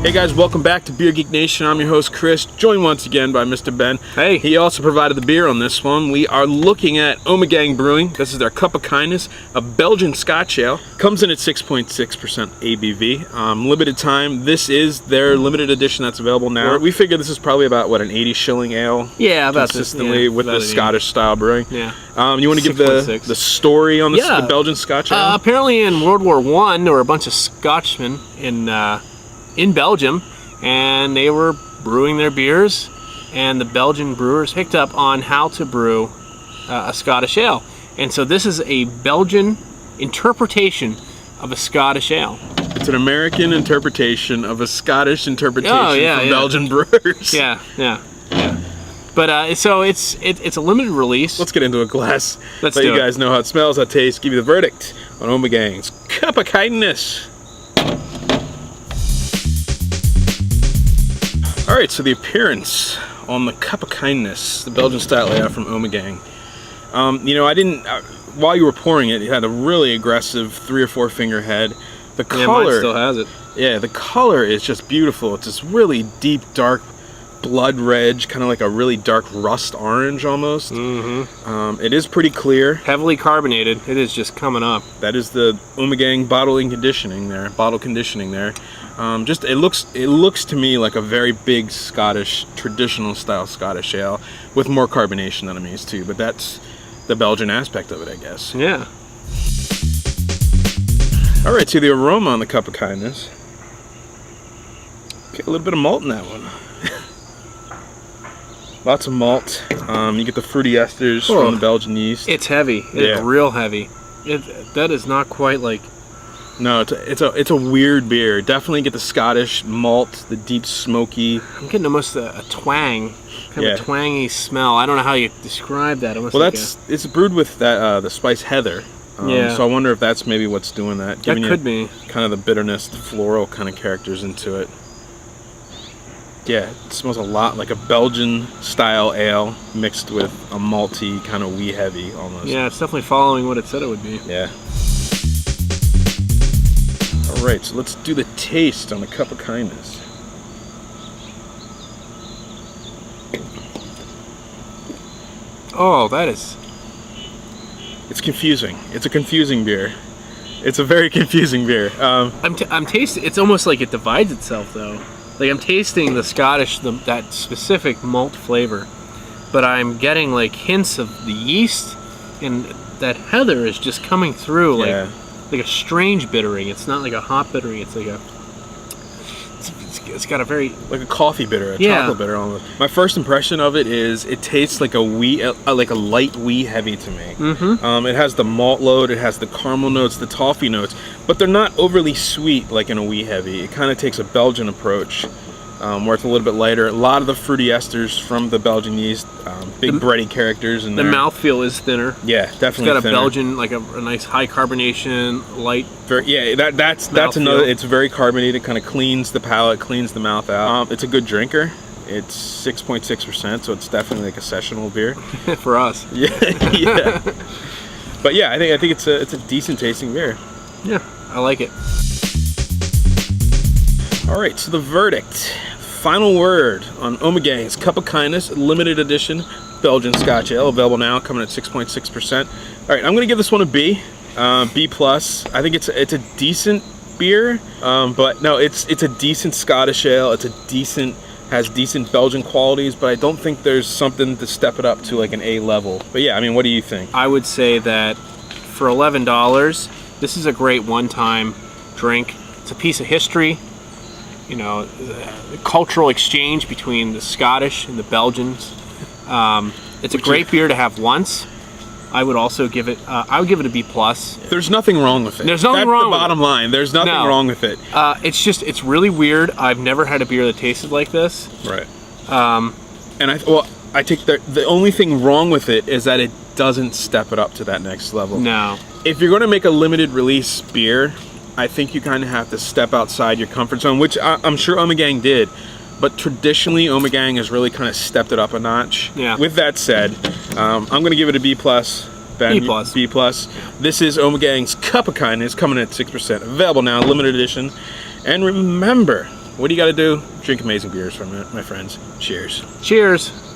Hey guys, welcome back to Beer Geek Nation. I'm your host Chris, joined once again by Mr. Ben. Hey. He also provided the beer on this one. We are looking at Ommegang Brewing. This is their Cup of Kyndnes, a Belgian-Scotch ale. Comes in at 6.6% ABV. Limited time. This is their limited edition that's available now. We figure this is probably about, what, an 80 shilling ale? Yeah, about consistently with the Scottish-style brewing. Yeah. You want to give the story on the Belgian-Scotch ale? Apparently in World War I, there were a bunch of Scotchmen in Belgium, and they were brewing their beers, and the Belgian brewers picked up on how to brew a Scottish ale. And so this is a Belgian interpretation of a Scottish ale. It's an American interpretation of a Scottish interpretation from Belgian brewers. Yeah. But so it's a limited release. Let's get into a glass. Let's let do you it. guys know how it smells, how it tastes, give you the verdict on Ommegang's Cup of Kyndnes. Alright, so the appearance on the Cup of Kyndnes, the Belgian-style ale from Ommegang. I didn't, while you were pouring it, it had a really aggressive 3 or 4 finger head. The color, mine still has it. Yeah, the color is just beautiful. It's this really deep, dark blood red, kind of like a really dark rust orange almost. Mm-hmm. It is pretty clear. Heavily carbonated. It is just coming up. That is the Ommegang bottle conditioning there. It looks to me like a very big Scottish, traditional style Scottish ale with more carbonation than I'm used to, but that's the Belgian aspect of it, I guess. Yeah. All right, so the aroma on the Cup of Kyndnes. Get a little bit of malt in that one. Lots of malt. You get the fruity esters from the Belgian yeast. It's heavy. It's real heavy. That is not quite like. No, it's a weird beer. Definitely get the Scottish malt, the deep smoky. I'm getting almost a twang, kind of a twangy smell. I don't know how you describe that. Almost it's brewed with that the spice heather. So I wonder if that's maybe what's doing that. That could be kind of the bitterness, the floral kind of characters into it. Yeah, it smells a lot like a Belgian-style ale mixed with a malty, kind of wee heavy almost. Yeah, it's definitely following what it said it would be. Yeah. All right, so let's do the taste on the Cup of Kyndnes. Oh, that is. It's confusing. It's a confusing beer. It's a very confusing beer. I'm tasting. It's almost like it divides itself, though. Like I'm tasting the Scottish, that specific malt flavor, but I'm getting like hints of the yeast, and that heather is just coming through like a strange bittering. It's not like a hop bittering. It's like it's got a very like a coffee bitter, a chocolate bitter almost. My first impression of it is it tastes like a light wee heavy to me. Mm-hmm. It has the malt load, it has the caramel notes, the toffee notes, but they're not overly sweet like in a wee heavy. It kind of takes a Belgian approach, where it's a little bit lighter. A lot of the fruity esters from the Belgian yeast, big bready characters in there. The mouthfeel is thinner. Yeah, definitely. It's got a Belgian, like a nice high carbonation, light. That's another. It's very carbonated. Kind of cleans the palate, cleans the mouth out. It's a good drinker. It's 6.6%, so it's definitely like a sessional beer for us. Yeah. But yeah, I think it's a decent tasting beer. Yeah, I like it. All right, so the verdict. Final word on Ommegang's Cup of Kyndnes limited edition Belgian-Scotch ale, available now, coming at 6.6%. All right, I'm gonna give this one a B, B+. I think it's a decent beer, but no, it's a decent Scottish ale. Has decent Belgian qualities, but I don't think there's something to step it up to like an A level. But yeah, I mean, what do you think? I would say that for $11, this is a great one-time drink. It's a piece of history. You know, the cultural exchange between the Scottish and the Belgians. It's a great beer to have once. I would also give it. I would give it a B+. There's nothing wrong with it. There's nothing wrong. That's the bottom line. There's nothing wrong with it. It's really weird. I've never had a beer that tasted like this. Right. And I think the only thing wrong with it is that it doesn't step it up to that next level. No. If you're going to make a limited release beer, I think you kind of have to step outside your comfort zone, which I'm sure Ommegang did. But traditionally, Ommegang has really kind of stepped it up a notch. Yeah. With that said, I'm going to give it a B+. Ben, B+. This is Ommegang's Cup of Kyndnes, coming at 6%. Available now, limited edition. And remember, What do you got to do? Drink amazing beers from it, my friends. Cheers. Cheers.